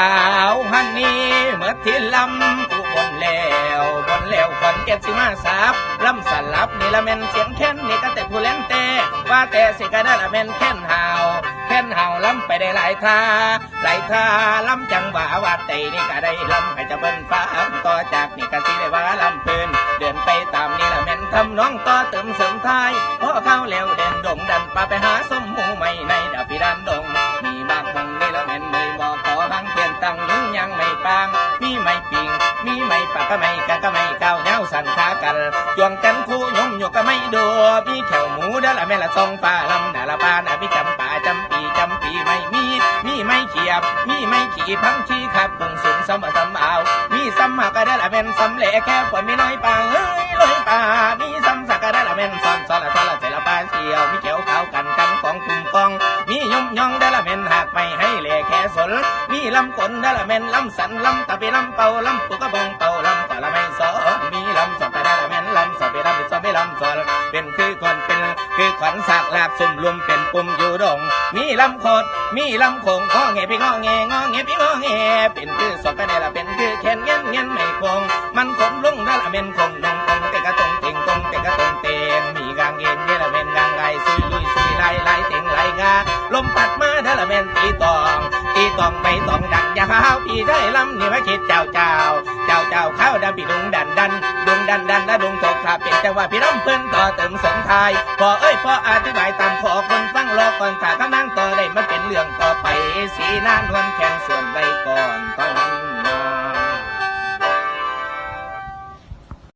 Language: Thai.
าวฮันนี่เมื่อที่ลำผู้บนแล้วขอนแก่นสิมาสาบลำสลับนี่ละแม่นเสียงแค้นนี่ก็แต่ผู้เล่นเตว่าแต่สิก็ได้ละแม่นแค้นหาวลำไปได้หลายท่าลำจังหวะวาดใจนี่ก็ได้ลำให้จะเบิ้นฟ้าต่อจากนี่ก็สิได้ว่าลำเพลินเดินไปตามนี่ละแม่นทำน้องต่อเติมเสริมท้ายพอเข้าแล้วเดินดงดันป่าไปหาส้มหูใหม่ในดาพิดันดงมีบางบังนี่ละแม่นเลยบอกขอหางเทียนตั้งยุ่งยังไม่ปางมีไม่ปิงมีไม่ปากก็ไม่กะก็ไม่เก้าเน่าสั่นขากันจวงกันคู่ยงอยู่ก็ไม่ดูมีแถวหมูเด้อละแม่ละทรงฟ้าลำด่าละปานมีจำป่าจำปีไม่มีไม่เขียบมีไม่ขี่พังขี้ขับคงสูงซ้ำเอามีซ้ำหากก็ได้ละแม่นซ้ำแหล่แค่ฝนมีน้อยป่าลอยป่ามีซ้ำสักก็ได้ละแม่นซ้อนละเสละปานเสียวมีเขียวขาวกันของกลุ่มกองมียมยองได้ละแม่นหากไม่ให้แหล่แค่สนมีลำขนได้ละแม่นลำสันลำตะเปลำเป่าลำปุกกระบองเป่าลำก็ละไม่สอนมีลำสอบก็ได้ละแม่นลำสอบไปลำไม่ลำสอนเป็นคือคนเป็นคือขวัญสากลากสุ่มลุมเป็นปุ่มอยู่ดงมีลำโคดมีลำโคงงอแงพี่งอแงพี่งอแงเป็นคือสอบก็ได้ละเป็นคือแขนเงี้ยไม่คงมันคมลงได้ละแม่นคงแต่กระตรงเต่งแต่กระตรงเต่งมีกางเย็นได้ละแม่นกางไงซุยไล่เต่งไล่งาลมปัดมาได้ละแม่นตีตองไปตองดังยาวพี่ได้ลำนี่มาคิดเจ้าข้าวดำพี่ดุงดันและดุงตกขาเป็นจังว่าพี่น้ำเพิ่นต่อเติมสมทายพออธิบายตามขอคนฟังรอก่อนถ้าก็นั่งต่อได้มันเป็นเรื่องต่อไปสีนานนวลแข่งส่วนใด